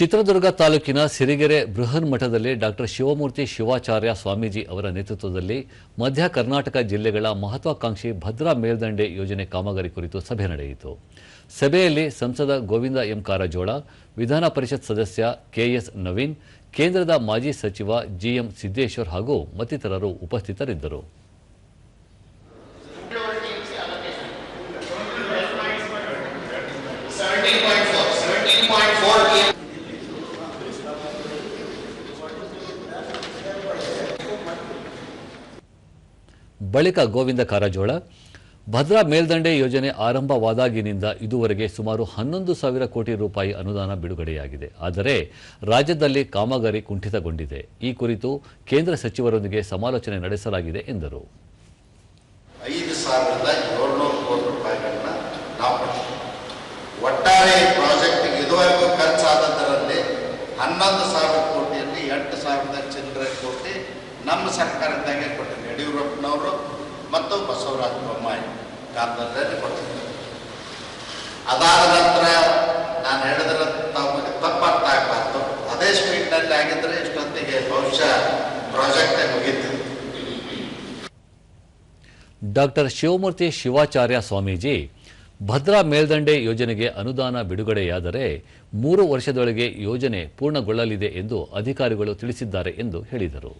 ಚಿತ್ರದುರ್ಗ ತಾಲೂಕಿನ ಸಿರಿಗೆರೆ ಬೃಹನ್ಮಠದಲ್ಲಿ ಡಾಕ್ಟರ್ ಶಿವಮೂರ್ತಿ ಶಿವಾಚಾರ್ಯ ಸ್ವಾಮೀಜಿ ಅವರ ನೇತೃತ್ವದಲ್ಲಿ ಮಧ್ಯ ಕರ್ನಾಟಕ ಜಿಲ್ಲೆಗಳ ಮಹತ್ವಾಕಾಂಕ್ಷಿ ಭದ್ರಾ ಮೇಲ್ದಂಡೆ ಯೋಜನೆ ಕಾಮಗಾರಿ ಕುರಿತು ಸಭೆ ನಡೆಯಿತು. ಸಭೆಯಲ್ಲಿ ಸಂಸದ ಗೋವಿಂದ ಎಂ ಕಾರಜೋಳ, ವಿಧಾನ ಪರಿಷತ್ ಸದಸ್ಯ ಕೆಎಸ್ ನವೀನ್, ಕೇಂದ್ರದ ಮಾಜಿ ಸಚಿವ ಜಿಎಂ ಸಿದ್ದೇಶ್ವರ್ ಹಾಗೂ ಮತ್ತಿತರರು ಉಪಸ್ಥಿತರಿದ್ದರು. ಬಳಿಕ ಗೋವಿಂದ ಕಾರಜೋಳ, ಭದ್ರಾ ಮೇಲ್ದಂಡೆ ಯೋಜನೆ ಆರಂಭವಾದಾಗಿನಿಂದ ಇದುವರೆಗೆ ಸುಮಾರು 11,000 ಕೋಟಿ ರೂಪಾಯಿ ಅನುದಾನ ಬಿಡುಗಡೆಯಾಗಿದೆ. ಆದರೆ ರಾಜ್ಯದಲ್ಲಿ ಕಾಮಗಾರಿ ಕುಂಠಿತಗೊಂಡಿದೆ. ಈ ಕುರಿತು ಕೇಂದ್ರ ಸಚಿವರೊಂದಿಗೆ ಸಮಾಲೋಚನೆ ನಡೆಸಲಾಗಿದೆ ಎಂದರು. 5,700 ಕೋಟಿ ರೂಪಾಯಿಗಳನ್ನ ನಾವು ಒಟ್ಟಾರೆ ಪ್ರಾಜೆಕ್ಟ್ಗೆ ಇದುವರೆಗೂ ಖರ್ಚಾದದರಲ್ಲಿ 11,000 ಕೋಟಿಯಲ್ಲಿ 8,000 ಚಿಲ್ಲರೆ ಕೋಟಿ ನಮ್ಮ ಸರ್ಕಾರದಾಗೆ ಕೊಟ್ಟಿದ್ದಾರೆ. ಯಡಿಯೂರಪ್ಪನವರು ಮತ್ತು ಬಸವರಾಜ ಬೊಮ್ಮಾಯಿ ಕಾಲದಲ್ಲಿ ಕೊಟ್ಟಿದ್ದಾರೆ. ಅದಾದ ನಂತರ ನಾನು ಹೇಳಿದ್ರೆ ತಮಗೆ ತಪ್ಪರ್ಥ ಆಗಬಾರ್ದು. ಅದೇ ಸ್ಪೀಡ್ನಲ್ಲಿ ಆಗಿದ್ದರೆ ಇಷ್ಟೊತ್ತಿಗೆ ಬಹುಶಃ ಪ್ರಾಜೆಕ್ಟೇ ಮುಗಿತು. ಡಾಕ್ಟರ್ ಶಿವಮೂರ್ತಿ ಶಿವಾಚಾರ್ಯ ಸ್ವಾಮೀಜಿ, ಭದ್ರಾ ಮೇಲ್ದಂಡೆ ಯೋಜನೆಗೆ ಅನುದಾನ ಬಿಡುಗಡೆಯಾದರೆ 3 ವರ್ಷದೊಳಗೆ ಯೋಜನೆ ಪೂರ್ಣಗೊಳ್ಳಲಿದೆ ಎಂದು ಅಧಿಕಾರಿಗಳು ತಿಳಿಸಿದ್ದಾರೆ ಎಂದು ಹೇಳಿದರು.